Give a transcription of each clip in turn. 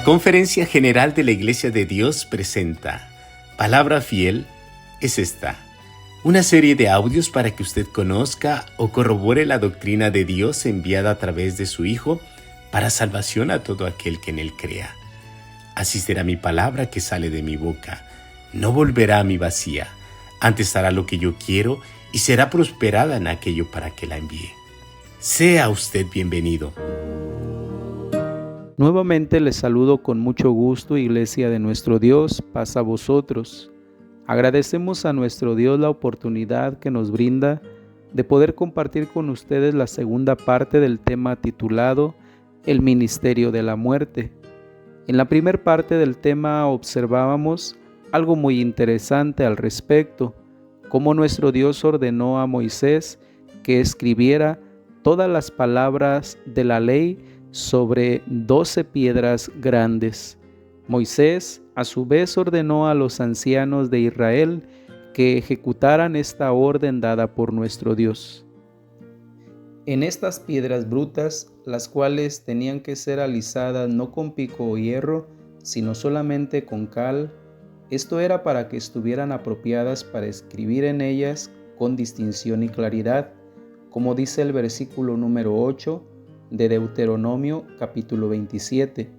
La Conferencia General de la Iglesia de Dios presenta Palabra Fiel es esta, una serie de audios para que usted conozca o corrobore la doctrina de Dios enviada a través de su Hijo para salvación a todo aquel que en Él crea. Así será mi palabra que sale de mi boca, no volverá a mí vacía, antes hará lo que yo quiero y será prosperada en aquello para que la envíe. Sea usted bienvenido. Nuevamente les saludo con mucho gusto, Iglesia de nuestro Dios, paz a vosotros. Agradecemos a nuestro Dios la oportunidad que nos brinda de poder compartir con ustedes la segunda parte del tema titulado El Ministerio de la Muerte. En la primera parte del tema observábamos algo muy interesante al respecto, cómo nuestro Dios ordenó a Moisés que escribiera todas las palabras de la ley sobre 12 piedras grandes. Moisés a su vez ordenó a los ancianos de Israel que ejecutaran esta orden dada por nuestro Dios. En estas piedras brutas, las cuales tenían que ser alisadas no con pico o hierro, sino solamente con cal, esto era para que estuvieran apropiadas para escribir en ellas con distinción y claridad, como dice el versículo número 8 de Deuteronomio capítulo 27,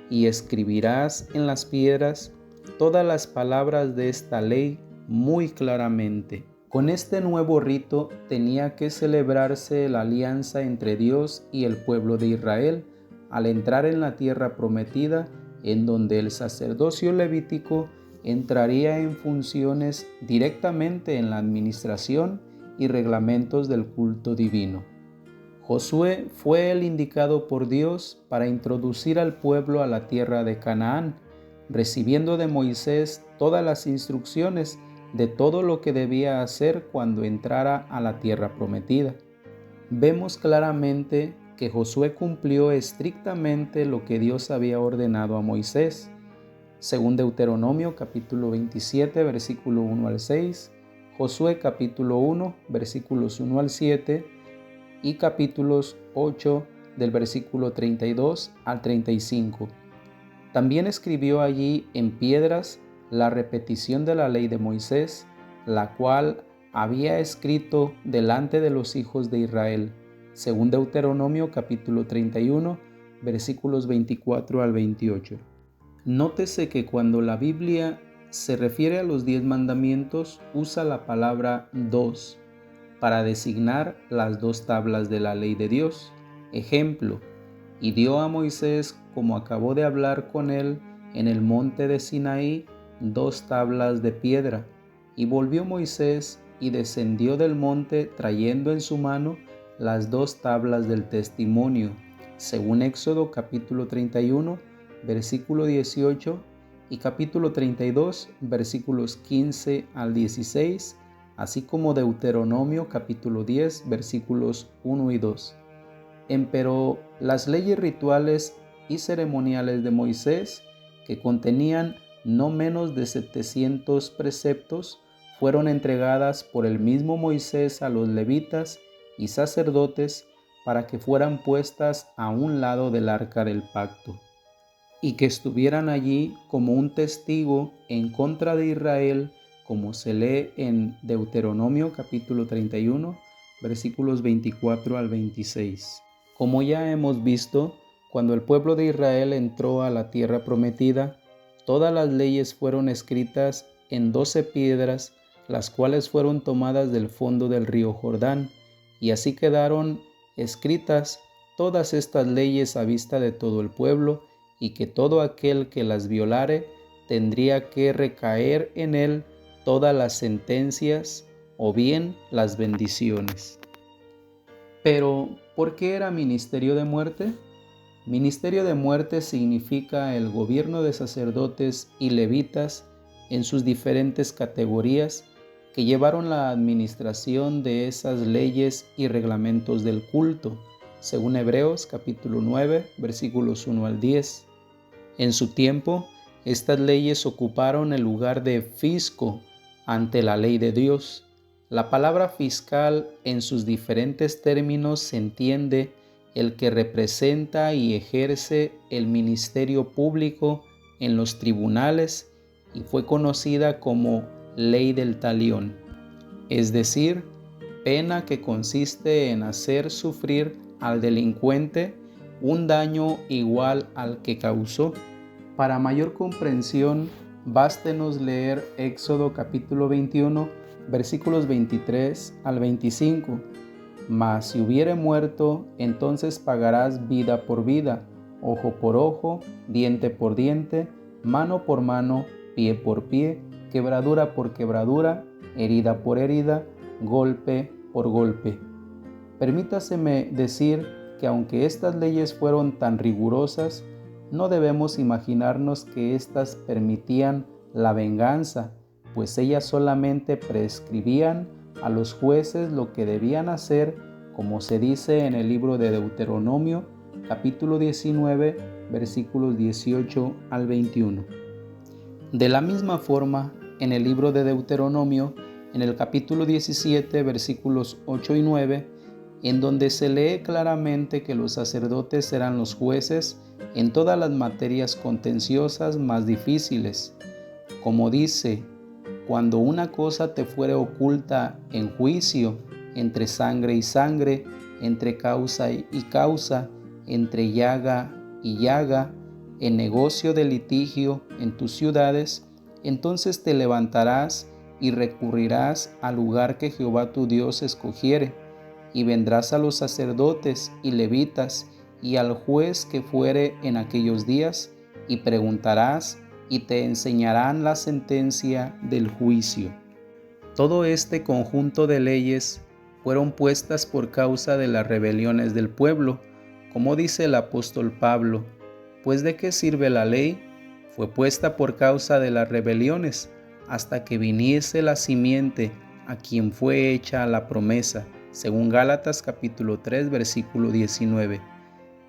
y escribirás en las piedras todas las palabras de esta ley muy claramente. Con este nuevo rito tenía que celebrarse la alianza entre Dios y el pueblo de Israel al entrar en la tierra prometida, en donde el sacerdocio levítico entraría en funciones directamente en la administración y reglamentos del culto divino. Josué fue el indicado por Dios para introducir al pueblo a la tierra de Canaán, recibiendo de Moisés todas las instrucciones de todo lo que debía hacer cuando entrara a la tierra prometida. Vemos claramente que Josué cumplió estrictamente lo que Dios había ordenado a Moisés, según Deuteronomio capítulo 27, versículo 1 al 6, Josué capítulo 1, versículos 1 al 7, y capítulos 8 del versículo 32 al 35. También escribió allí en piedras la repetición de la ley de Moisés, la cual había escrito delante de los hijos de Israel, según Deuteronomio capítulo 31, versículos 24 al 28. Nótese que cuando la Biblia se refiere a los 10 mandamientos, usa la palabra dos para designar las 2 tablas de la ley de Dios. Ejemplo, y dio a Moisés, como acabó de hablar con él en el monte de Sinaí, 2 tablas de piedra. Y volvió Moisés y descendió del monte trayendo en su mano las 2 tablas del testimonio, según Éxodo capítulo 31, versículo 18 y capítulo 32, versículos 15 al 16, así como Deuteronomio capítulo 10, versículos 1 y 2. Empero las leyes rituales y ceremoniales de Moisés, que contenían no menos de 700 preceptos, fueron entregadas por el mismo Moisés a los levitas y sacerdotes para que fueran puestas a un lado del arca del pacto, y que estuvieran allí como un testigo en contra de Israel, como se lee en Deuteronomio capítulo 31, versículos 24 al 26. Como ya hemos visto, cuando el pueblo de Israel entró a la tierra prometida, todas las leyes fueron escritas en 12 piedras, las cuales fueron tomadas del fondo del río Jordán, y así quedaron escritas todas estas leyes a vista de todo el pueblo, y que todo aquel que las violare tendría que recaer en él todas las sentencias o bien las bendiciones. Pero, ¿por qué era ministerio de muerte? Ministerio de muerte significa el gobierno de sacerdotes y levitas en sus diferentes categorías que llevaron la administración de esas leyes y reglamentos del culto, según Hebreos capítulo 9, versículos 1 al 10. En su tiempo, estas leyes ocuparon el lugar de fisco ante la ley de Dios. La palabra fiscal en sus diferentes términos se entiende el que representa y ejerce el ministerio público en los tribunales y fue conocida como Ley del Talión, es decir, pena que consiste en hacer sufrir al delincuente un daño igual al que causó. Para mayor comprensión, bástenos leer Éxodo capítulo 21, versículos 23 al 25. Mas si hubiere muerto, entonces pagarás vida por vida, ojo por ojo, diente por diente, mano por mano, pie por pie, quebradura por quebradura, herida por herida, golpe por golpe. Permítaseme decir que aunque estas leyes fueron tan rigurosas, no debemos imaginarnos que éstas permitían la venganza, pues ellas solamente prescribían a los jueces lo que debían hacer, como se dice en el libro de Deuteronomio, capítulo 19, versículos 18 al 21. De la misma forma, en el libro de Deuteronomio, en el capítulo 17, versículos 8 y 9, en donde se lee claramente que los sacerdotes serán los jueces en todas las materias contenciosas más difíciles. Como dice, cuando una cosa te fuere oculta en juicio, entre sangre y sangre, entre causa y causa, entre llaga y llaga, en negocio de litigio en tus ciudades, entonces te levantarás y recurrirás al lugar que Jehová tu Dios escogiere, y vendrás a los sacerdotes y levitas y al juez que fuere en aquellos días, y preguntarás, y te enseñarán la sentencia del juicio. Todo este conjunto de leyes fueron puestas por causa de las rebeliones del pueblo, como dice el apóstol Pablo, pues ¿de qué sirve la ley? Fue puesta por causa de las rebeliones, hasta que viniese la simiente a quien fue hecha la promesa, según Gálatas capítulo 3, versículo 19.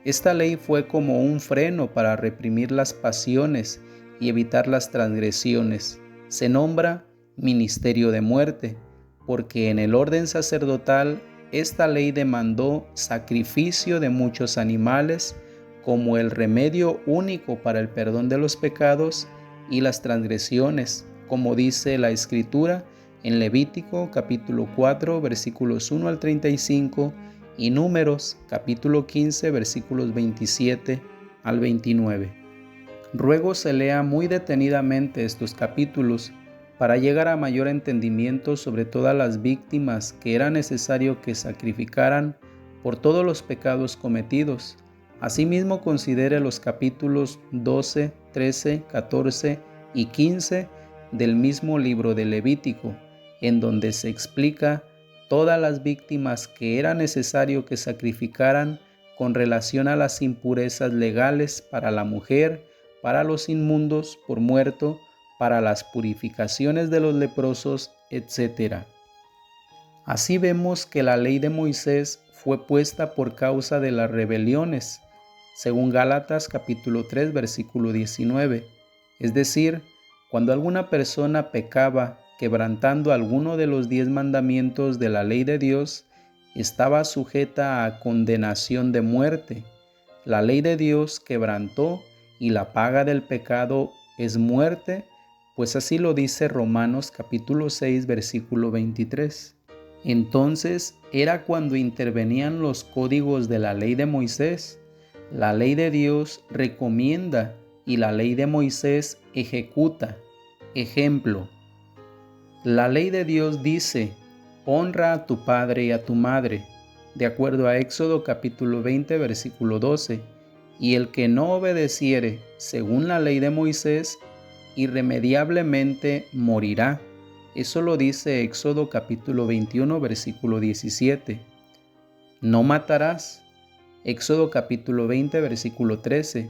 Esta ley fue como un freno para reprimir las pasiones y evitar las transgresiones. Se nombra ministerio de muerte, porque en el orden sacerdotal esta ley demandó sacrificio de muchos animales como el remedio único para el perdón de los pecados y las transgresiones, como dice la Escritura en Levítico capítulo 4 versículos 1 al 35 y Números capítulo 15 versículos 27 al 29. Ruego se lea muy detenidamente estos capítulos para llegar a mayor entendimiento sobre todas las víctimas que era necesario que sacrificaran por todos los pecados cometidos. Asimismo, considere los capítulos 12, 13, 14 y 15 del mismo libro de Levítico, en donde se explica todas las víctimas que era necesario que sacrificaran con relación a las impurezas legales para la mujer, para los inmundos por muerto, para las purificaciones de los leprosos, etc. Así vemos que la ley de Moisés fue puesta por causa de las rebeliones, según Gálatas capítulo 3 versículo 19, es decir, cuando alguna persona pecaba quebrantando alguno de los 10 mandamientos de la ley de Dios, estaba sujeta a condenación de muerte. La ley de Dios quebrantó y la paga del pecado es muerte, pues así lo dice Romanos capítulo 6 versículo 23. Entonces era cuando intervenían los códigos de la ley de Moisés. La ley de Dios recomienda y la ley de Moisés ejecuta. Ejemplo, la ley de Dios dice, honra a tu padre y a tu madre, de acuerdo a Éxodo capítulo 20 versículo 12, y el que no obedeciere según la ley de Moisés, irremediablemente morirá. Eso lo dice Éxodo capítulo 21 versículo 17. No matarás. Éxodo capítulo 20 versículo 13.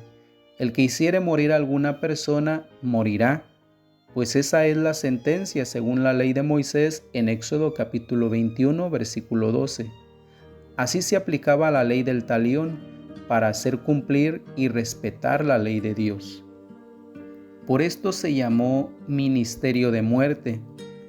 El que hiciere morir a alguna persona, morirá, pues esa es la sentencia según la ley de Moisés en Éxodo capítulo 21 versículo 12. Así se aplicaba la ley del talión para hacer cumplir y respetar la ley de Dios. Por esto se llamó ministerio de muerte,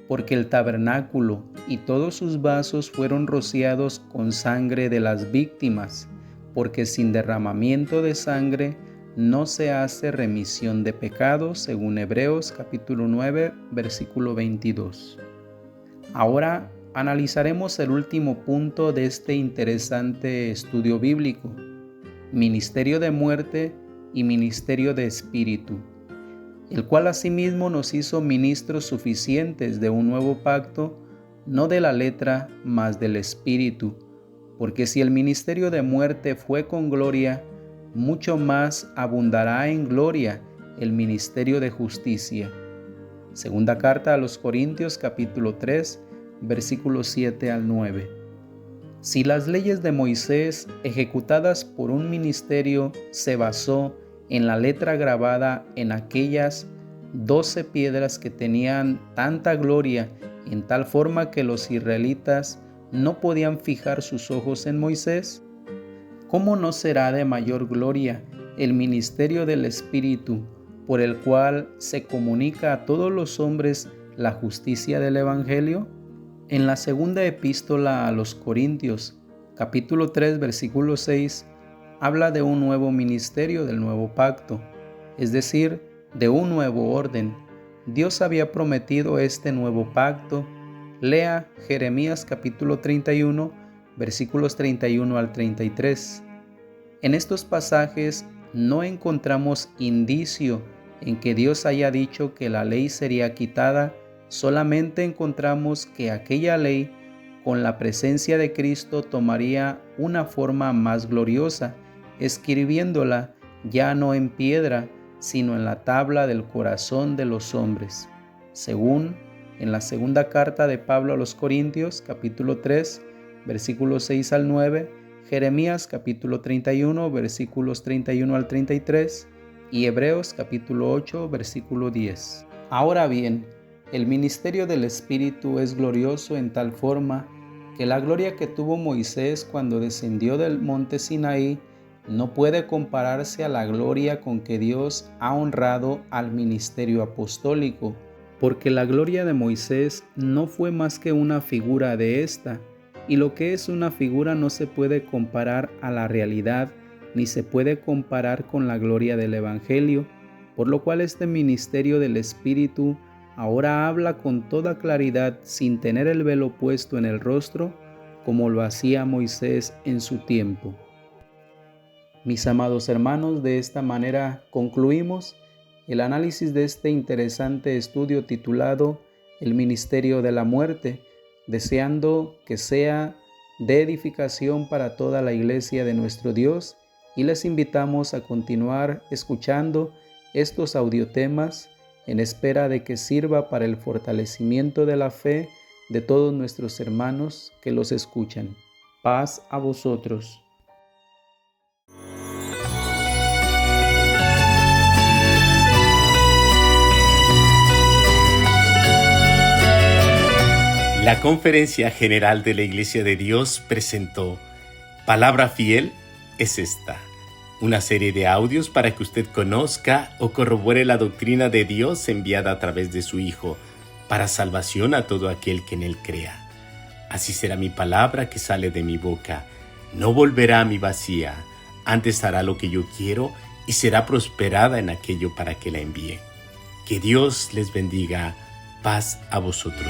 porque el tabernáculo y todos sus vasos fueron rociados con sangre de las víctimas, porque sin derramamiento de sangre no se hace remisión de pecados, según Hebreos capítulo 9, versículo 22. Ahora analizaremos el último punto de este interesante estudio bíblico: ministerio de muerte y ministerio de espíritu, el cual asimismo nos hizo ministros suficientes de un nuevo pacto, no de la letra, mas del espíritu, porque si el ministerio de muerte fue con gloria, mucho más abundará en gloria el ministerio de justicia. Segunda carta a los Corintios capítulo 3, versículos 7 al 9. Si las leyes de Moisés, ejecutadas por un ministerio, se basó en la letra grabada en aquellas 12 piedras que tenían tanta gloria, en tal forma que los israelitas no podían fijar sus ojos en Moisés, ¿cómo no será de mayor gloria el ministerio del Espíritu, por el cual se comunica a todos los hombres la justicia del Evangelio? En la segunda epístola a los Corintios, capítulo 3, versículo 6, habla de un nuevo ministerio del nuevo pacto, es decir, de un nuevo orden. Dios había prometido este nuevo pacto. Lea Jeremías capítulo 31, versículos 31 al 33. En estos pasajes no encontramos indicio en que Dios haya dicho que la ley sería quitada, solamente encontramos que aquella ley, con la presencia de Cristo, tomaría una forma más gloriosa, escribiéndola ya no en piedra, sino en la tabla del corazón de los hombres, según en la segunda carta de Pablo a los Corintios, capítulo 3, versículos 6 al 9, Jeremías capítulo 31, versículos 31 al 33, y Hebreos capítulo 8, versículo 10. Ahora bien, el ministerio del Espíritu es glorioso en tal forma que la gloria que tuvo Moisés cuando descendió del monte Sinaí no puede compararse a la gloria con que Dios ha honrado al ministerio apostólico, porque la gloria de Moisés no fue más que una figura de esta, y lo que es una figura no se puede comparar a la realidad, ni se puede comparar con la gloria del Evangelio, por lo cual este ministerio del Espíritu ahora habla con toda claridad sin tener el velo puesto en el rostro, como lo hacía Moisés en su tiempo. Mis amados hermanos, de esta manera concluimos el análisis de este interesante estudio titulado El Ministerio de la Muerte, deseando que sea de edificación para toda la iglesia de nuestro Dios, y les invitamos a continuar escuchando estos audiotemas en espera de que sirva para el fortalecimiento de la fe de todos nuestros hermanos que los escuchan. Paz a vosotros. La Conferencia General de la Iglesia de Dios presentó Palabra Fiel es esta, una serie de audios para que usted conozca o corrobore la doctrina de Dios enviada a través de su Hijo, para salvación a todo aquel que en Él crea. Así será mi palabra que sale de mi boca, no volverá a mí vacía, antes hará lo que yo quiero y será prosperada en aquello para que la envíe. Que Dios les bendiga. Paz a vosotros.